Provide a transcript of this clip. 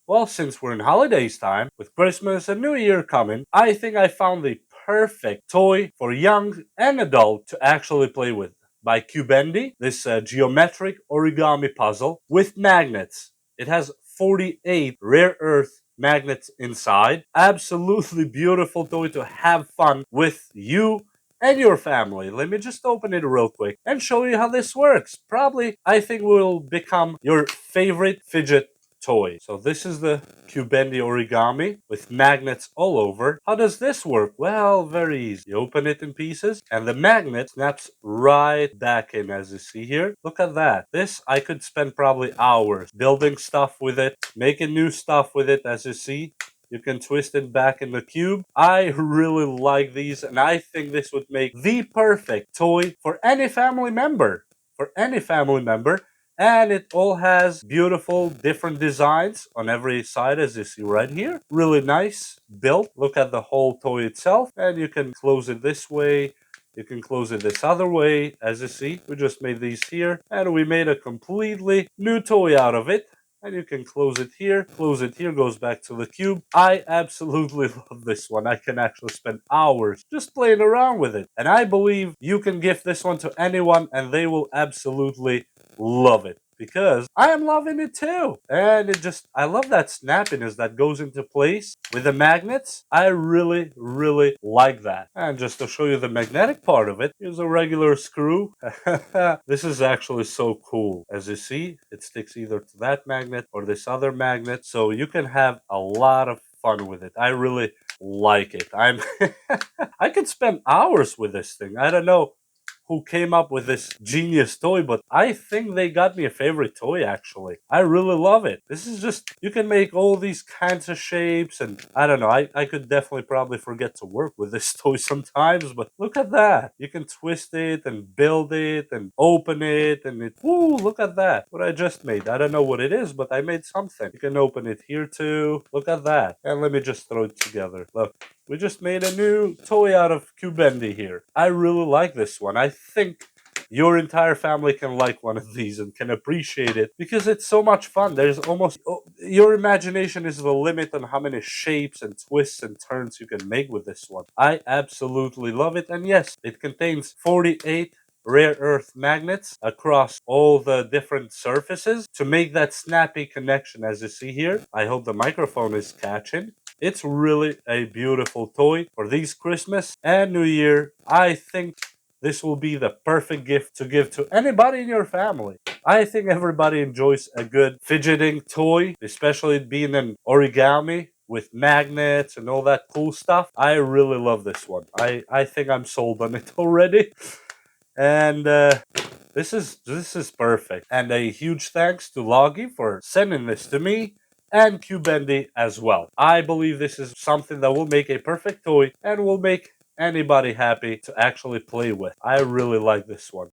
Well, since we're in holidays time, with Christmas and New Year coming, I think I found the perfect toy for young and adult to actually play with. By Cubendi, this geometric origami puzzle with magnets. It has 48 rare earth magnets inside. Absolutely beautiful toy to have fun with you and your family. Let me just open it real quick and show you how this works. Probably, I think will become your favorite fidget toy. So this is the Cubendi Origami with magnets all over. How does this work? Well, very easy. You open it in pieces and the magnet snaps right back in, as you see here. Look at that. This, I could spend probably hours building stuff with it, making new stuff with it, as you see. You can twist it back in the cube. I really like these, and I think this would make the perfect toy for any family member. For any family member. And it all has beautiful different designs on every side, as you see right here. Really nice built. Look at the whole toy itself. And you can close it this way. You can close it this other way. As you see, we just made these here. And we made a completely new toy out of it. And you can close it here, goes back to the cube. I absolutely love this one. I can actually spend hours just playing around with it. And I believe you can gift this one to anyone and they will absolutely love it. Because I am loving it too. And I love that snappiness that goes into place with the magnets. I really, really like that. And just to show you the magnetic part of it, here's a regular screw. This is actually so cool. As you see, it sticks either to that magnet or this other magnet. So you can have a lot of fun with it. I really like it. I could spend hours with this thing. I don't know who came up with this genius toy, but I think they got me a favorite toy actually. I really love it. This is just, you can make all these kinds of shapes, and I don't know, I could definitely probably forget to work with this toy sometimes, but look at that. You can twist it and build it and open it, and woo, look at that. What I just made. I don't know what it is, but I made something. You can open it here too. Look at that. And let me just throw it together. Look. We just made a new toy out of Cubendi here. I really like this one. I think your entire family can like one of these and can appreciate it because it's so much fun. There's almost, your imagination is the limit on how many shapes and twists and turns you can make with this one. I absolutely love it. And yes, it contains 48 rare earth magnets across all the different surfaces to make that snappy connection, as you see here. I hope the microphone is catching. It's really a beautiful toy for these Christmas and New Year. I think this will be the perfect gift to give to anybody in your family. I think everybody enjoys a good fidgeting toy, especially it being an origami with magnets and all that cool stuff. I really love this one. I think I'm sold on it already. And this is perfect. And a huge thanks to Logi for sending this to me, and Cubendi as well. I believe this is something that will make a perfect toy and will make anybody happy to actually play with. I really like this one.